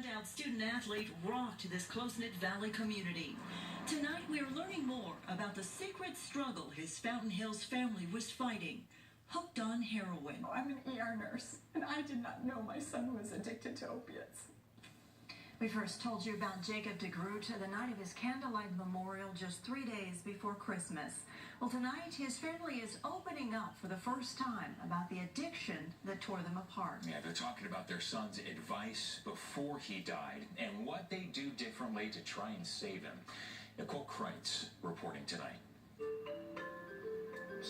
standout student-athlete rocked this close-knit Valley community. Tonight, we're learning more about the secret struggle his Fountain Hills family was fighting. Hooked on heroin. I'm an ER nurse, and I did not know my son was addicted to opiates. We first told you about Jacob DeGroote the night of his candlelight memorial just 3 days before Christmas. Well, tonight, his family is opening up for the first time about the addiction that tore them apart. Yeah, they're talking about their son's advice before he died and what they do differently to try and save him. Nicole Kreitz reporting tonight.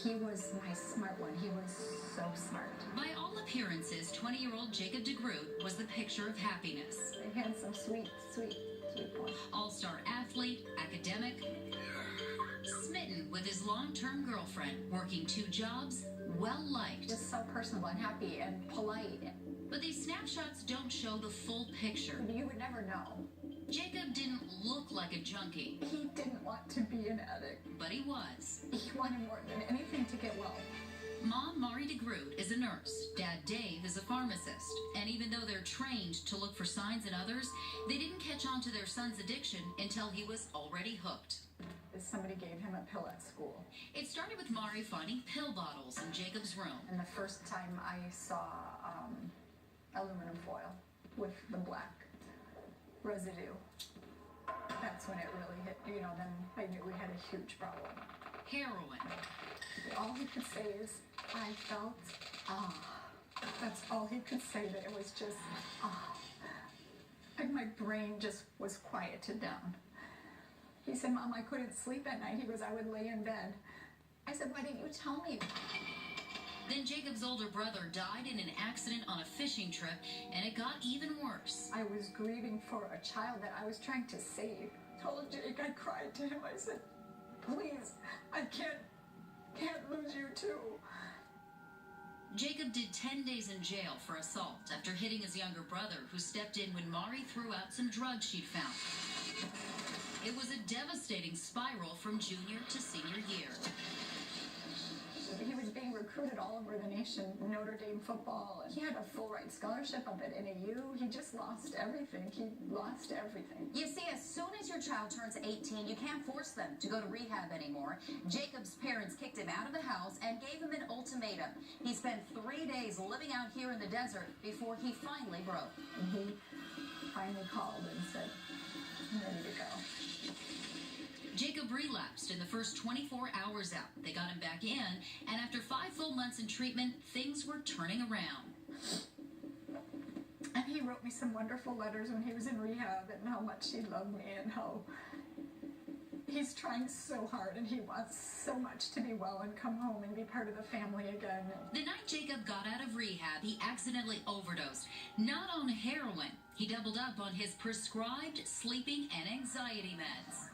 He was my smart one. He was so smart. By all appearances, 20-year-old Jacob DeGroote was the picture of happiness. A handsome, sweet boy. All-star athlete, academic, smitten with his long-term girlfriend, working 2 jobs, well-liked. Just so personable and happy and polite. But these snapshots don't show the full picture. You would never know. Jacob didn't look like a junkie. He didn't want to be an addict. But he was. He wanted more than anything to get well. Mom, Mari DeGroote, is a nurse. Dad, Dave, is a pharmacist. And even though they're trained to look for signs in others, they didn't catch on to their son's addiction until he was already hooked. Somebody gave him a pill at school. It started with Mari finding pill bottles in Jacob's room. And the first time I saw aluminum foil with the black residue, that's when it really hit. Then I knew we had a huge problem. Heroin. All he could say is, I felt, That's all he could say, that it was just, And my brain just was quieted down. He said, Mom, I couldn't sleep at night. He goes, I would lay in bed. I said, why didn't you tell me? Then Jacob's older brother died in an accident on a fishing trip, and it got even worse. I was grieving for a child that I was trying to save. I told Jake, I cried to him. I said, please, I can't lose you too. Jacob did 10 days in jail for assault after hitting his younger brother, who stepped in when Mari threw out some drugs she'd found. It was a devastating spiral from junior to senior year. He was being recruited all over the nation, Notre Dame football. He had a full-ride scholarship up at NAU. He just lost everything. He lost everything. You see, as soon as your child turns 18, you can't force them to go to rehab anymore. Jacob's parents kicked him out of the house and gave him an ultimatum. He spent 3 days living out here in the desert before he finally broke. And he finally called and said, I'm ready to go. Jacob relapsed in the first 24 hours out. They got him back in, and after 5 full months in treatment, things were turning around. And he wrote me some wonderful letters when he was in rehab, and how much he loved me, and how he's trying so hard, and he wants so much to be well and come home and be part of the family again. The night Jacob got out of rehab, he accidentally overdosed. Not on heroin. He doubled up on his prescribed sleeping and anxiety meds.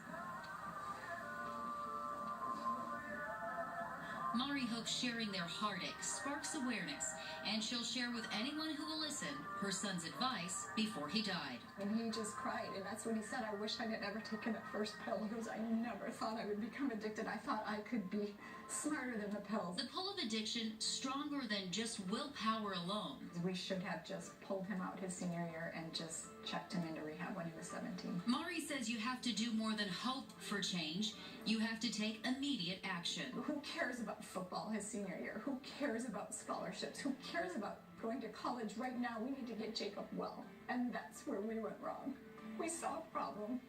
Mari hopes sharing their heartache sparks awareness, and she'll share with anyone who will listen her son's advice before he died. And he just cried, and that's what he said. I wish I had never taken that first pill. He goes, I never thought I would become addicted. I thought I could be smarter than the pills. The pull of addiction, stronger than just willpower alone. We should have just pulled him out his senior year and just checked him into rehab when he was 17. Mari says you have to do more than hope for change. You have to take immediate action. Who cares about football his senior year? Who cares about scholarships? Who cares about going to college right now? We need to get Jacob well. And that's where we went wrong. We saw a problem,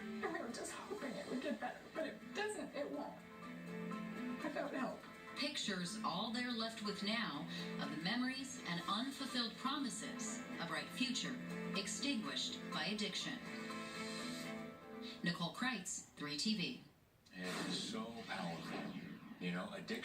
and we were just hoping it would get better. But it doesn't, it won't. Without help. Pictures all they're left with now of the memories and unfulfilled promises, a bright future extinguished by addiction. Nicole Kreitz, 3TV. It is so powerful. Addiction.